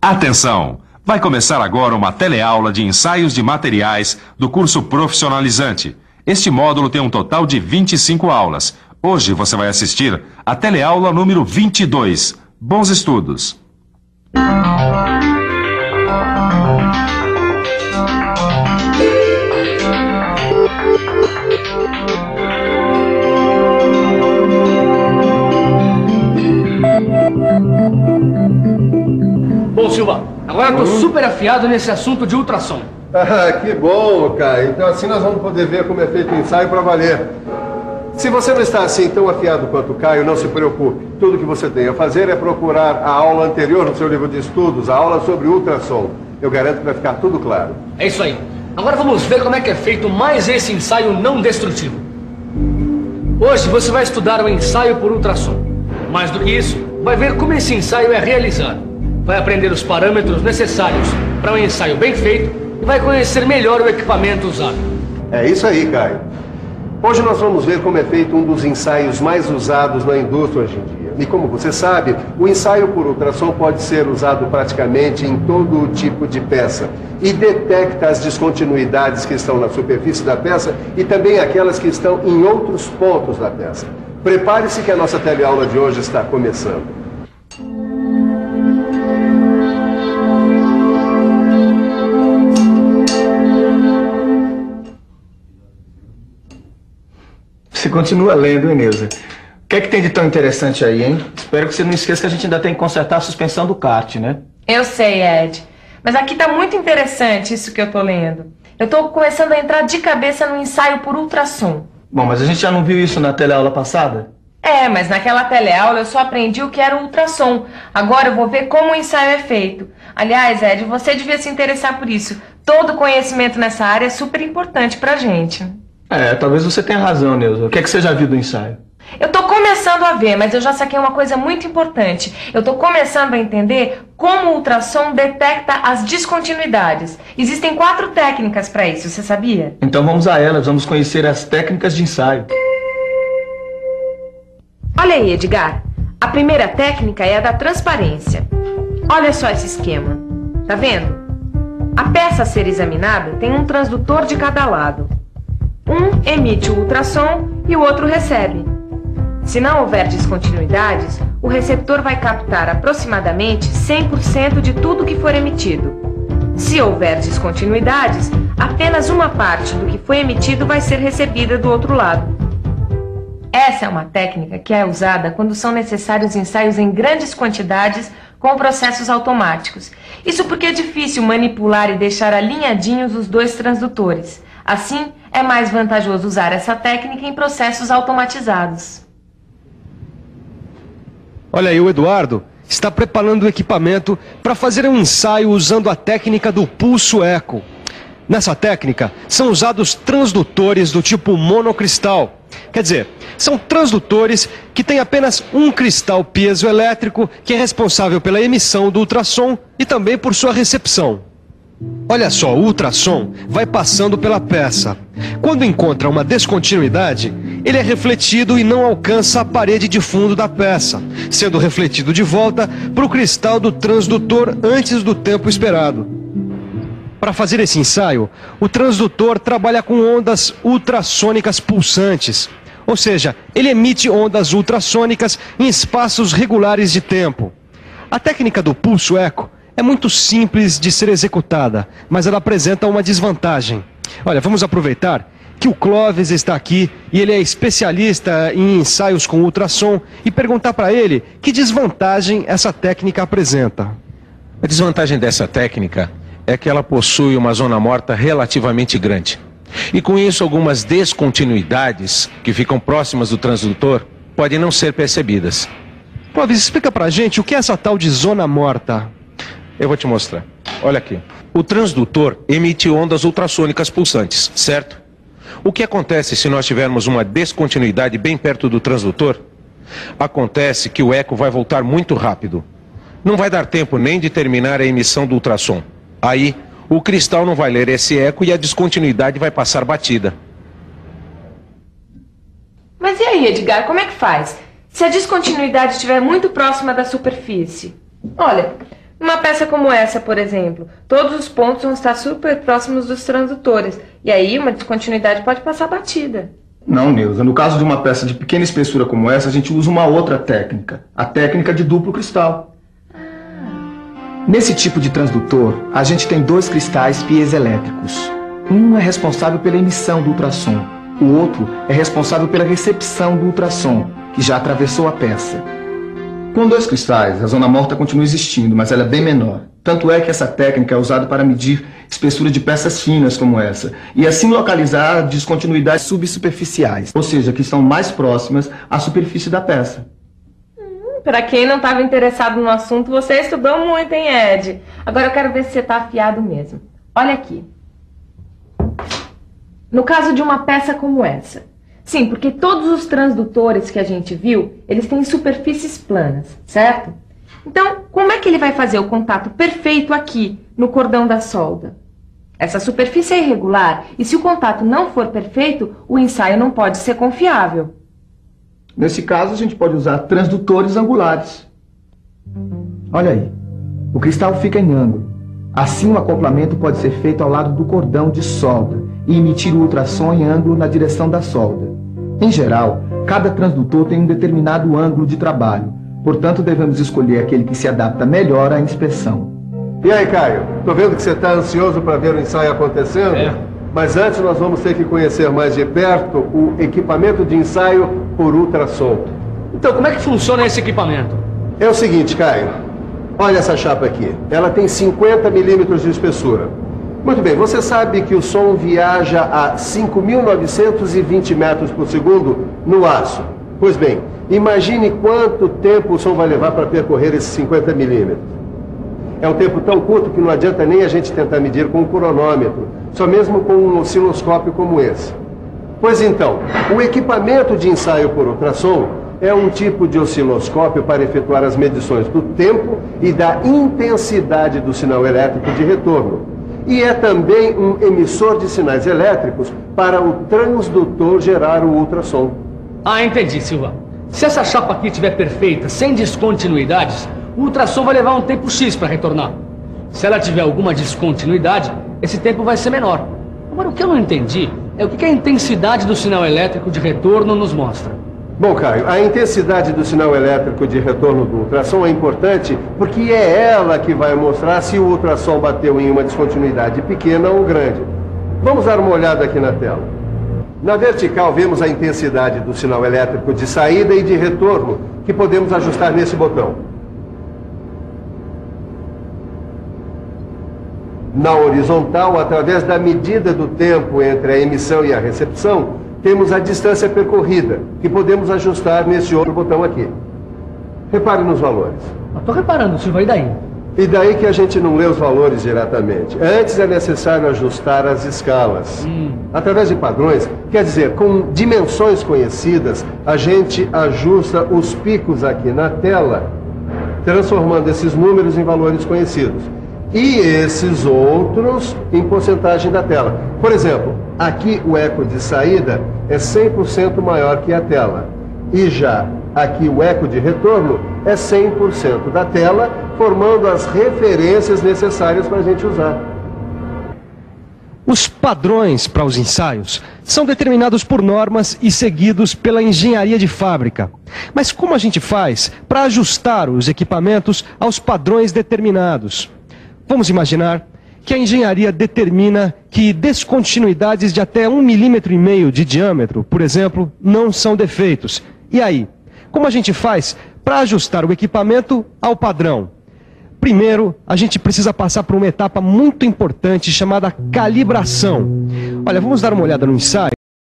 Atenção! Vai começar agora uma teleaula de ensaios de materiais do curso profissionalizante. Este módulo tem um total de 25 aulas. Hoje você vai assistir a teleaula número 22. Bons estudos! Bom, Silva, agora eu tô super afiado nesse assunto de ultrassom. Ah, que bom, Caio. Então assim nós vamos poder ver como é feito o ensaio para valer. Se você não está assim tão afiado quanto o Caio, não se preocupe. Tudo que você tem a fazer é procurar a aula anterior no seu livro de estudos, a aula sobre ultrassom. Eu garanto que vai ficar tudo claro. É isso aí. Agora vamos ver como é que é feito mais esse ensaio não destrutivo. Hoje você vai estudar o ensaio por ultrassom. Mais do que isso, vai ver como esse ensaio é realizado. Vai aprender os parâmetros necessários para um ensaio bem feito e vai conhecer melhor o equipamento usado. É isso aí, Caio. Hoje nós vamos ver como é feito um dos ensaios mais usados na indústria hoje em dia. E como você sabe, o ensaio por ultrassom pode ser usado praticamente em todo tipo de peça e detecta as descontinuidades que estão na superfície da peça e também aquelas que estão em outros pontos da peça. Prepare-se que a nossa teleaula de hoje está começando. Você continua lendo, hein, Neuza? O que é que tem de tão interessante aí, hein? Espero que você não esqueça que a gente ainda tem que consertar a suspensão do kart, né? Eu sei, Ed. Mas aqui tá muito interessante isso que eu tô lendo. Eu tô começando a entrar de cabeça no ensaio por ultrassom. Bom, mas a gente já não viu isso na teleaula passada? É, mas naquela teleaula eu só aprendi o que era o ultrassom. Agora eu vou ver como o ensaio é feito. Aliás, Ed, você devia se interessar por isso. Todo conhecimento nessa área é super importante pra gente. É, talvez você tenha razão, Neuza. O que é que você já viu do ensaio? Eu tô começando a ver, mas eu já saquei uma coisa muito importante. Eu tô começando a entender como o ultrassom detecta as descontinuidades. Existem 4 técnicas para isso, você sabia? Então vamos a elas, vamos conhecer as técnicas de ensaio. Olha aí, Edgar. A primeira técnica é a da transparência. Olha só esse esquema. Tá vendo? A peça a ser examinada tem um transdutor de cada lado. Um emite o ultrassom e o outro recebe. Se não houver descontinuidades, o receptor vai captar aproximadamente 100% de tudo que for emitido. Se houver descontinuidades, apenas uma parte do que foi emitido vai ser recebida do outro lado. Essa é uma técnica que é usada quando são necessários ensaios em grandes quantidades com processos automáticos. Isso porque é difícil manipular e deixar alinhadinhos os 2 transdutores. Assim, é mais vantajoso usar essa técnica em processos automatizados. Olha aí, o Eduardo está preparando o equipamento para fazer um ensaio usando a técnica do pulso eco. Nessa técnica, são usados transdutores do tipo monocristal. Quer dizer, são transdutores que têm apenas um cristal piezoelétrico que é responsável pela emissão do ultrassom e também por sua recepção. Olha só, o ultrassom vai passando pela peça. Quando encontra uma descontinuidade, ele é refletido e não alcança a parede de fundo da peça, sendo refletido de volta para o cristal do transdutor antes do tempo esperado. Para fazer esse ensaio, o transdutor trabalha com ondas ultrassônicas pulsantes, ou seja, ele emite ondas ultrassônicas em espaços regulares de tempo. A técnica do pulso eco é muito simples de ser executada, mas ela apresenta uma desvantagem. Olha, vamos aproveitar que o Clóvis está aqui e ele é especialista em ensaios com ultrassom e perguntar para ele que desvantagem essa técnica apresenta. A desvantagem dessa técnica é que ela possui uma zona morta relativamente grande. E com isso, algumas descontinuidades que ficam próximas do transdutor podem não ser percebidas. Clóvis, explica pra gente o que é essa tal de zona morta. Eu vou te mostrar. Olha aqui. O transdutor emite ondas ultrassônicas pulsantes, certo? O que acontece se nós tivermos uma descontinuidade bem perto do transdutor? Acontece que o eco vai voltar muito rápido. Não vai dar tempo nem de terminar a emissão do ultrassom. Aí, o cristal não vai ler esse eco e a descontinuidade vai passar batida. Mas e aí, Edgar, como é que faz? Se a descontinuidade estiver muito próxima da superfície? Olha, Numa peça como essa, por exemplo, todos os pontos vão estar super próximos dos transdutores. E aí uma descontinuidade pode passar batida. Não, Neuza. No caso de uma peça de pequena espessura como essa, a gente usa uma outra técnica. A técnica de duplo cristal. Nesse tipo de transdutor, a gente tem dois cristais piezoelétricos. Um é responsável pela emissão do ultrassom. O outro é responsável pela recepção do ultrassom, que já atravessou a peça. Com dois cristais, a zona morta continua existindo, mas ela é bem menor. Tanto é que essa técnica é usada para medir espessura de peças finas como essa, e assim localizar descontinuidades subsuperficiais, ou seja, que estão mais próximas à superfície da peça. Para quem não estava interessado no assunto, você estudou muito, hein, Ed? Agora eu quero ver se você está afiado mesmo. Olha aqui. No caso de uma peça como essa. Sim, porque todos os transdutores que a gente viu, eles têm superfícies planas, certo? Então, como é que ele vai fazer o contato perfeito aqui, no cordão da solda? Essa superfície é irregular, e se o contato não for perfeito, o ensaio não pode ser confiável. Nesse caso, a gente pode usar transdutores angulares. Olha aí, o cristal fica em ângulo. Assim, o acoplamento pode ser feito ao lado do cordão de solda e emitir o ultrassom em ângulo na direção da solda. Em geral, cada transdutor tem um determinado ângulo de trabalho. Portanto, devemos escolher aquele que se adapta melhor à inspeção. E aí, Caio? Tô vendo que você está ansioso para ver o ensaio acontecendo? É. Mas antes nós vamos ter que conhecer mais de perto o equipamento de ensaio por ultrassom. Então, como é que funciona esse equipamento? É o seguinte, Caio. Olha essa chapa aqui. Ela tem 50 milímetros de espessura. Muito bem, você sabe que o som viaja a 5.920 metros por segundo no aço. Pois bem, imagine quanto tempo o som vai levar para percorrer esses 50 milímetros. É um tempo tão curto que não adianta nem a gente tentar medir com um cronômetro, só mesmo com um osciloscópio como esse. Pois então, o equipamento de ensaio por ultrassom é um tipo de osciloscópio para efetuar as medições do tempo e da intensidade do sinal elétrico de retorno. E é também um emissor de sinais elétricos para o transdutor gerar o ultrassom. Ah, entendi, Silva. Se essa chapa aqui estiver perfeita, sem descontinuidades, o ultrassom vai levar um tempo X para retornar. Se ela tiver alguma descontinuidade, esse tempo vai ser menor. Agora, o que eu não entendi é o que a intensidade do sinal elétrico de retorno nos mostra. Bom, Caio, a intensidade do sinal elétrico de retorno do ultrassom é importante porque é ela que vai mostrar se o ultrassom bateu em uma descontinuidade pequena ou grande. Vamos dar uma olhada aqui na tela. Na vertical vemos a intensidade do sinal elétrico de saída e de retorno, que podemos ajustar nesse botão. Na horizontal, através da medida do tempo entre a emissão e a recepção, temos a distância percorrida, que podemos ajustar nesse outro botão aqui. Repare nos valores. Estou reparando, Silva, e daí? E daí que a gente não lê os valores diretamente. Antes é necessário ajustar as escalas. Através de padrões, quer dizer, com dimensões conhecidas, a gente ajusta os picos aqui na tela, transformando esses números em valores conhecidos. E esses outros em porcentagem da tela. Por exemplo, aqui o eco de saída é 100% maior que a tela. E já aqui o eco de retorno é 100% da tela, formando as referências necessárias para a gente usar. Os padrões para os ensaios são determinados por normas e seguidos pela engenharia de fábrica. Mas como a gente faz para ajustar os equipamentos aos padrões determinados? Vamos imaginar que a engenharia determina que descontinuidades de até 1,5 milímetro de diâmetro, por exemplo, não são defeitos. E aí, como a gente faz para ajustar o equipamento ao padrão? Primeiro, a gente precisa passar por uma etapa muito importante chamada calibração. Olha, vamos dar uma olhada no ensaio.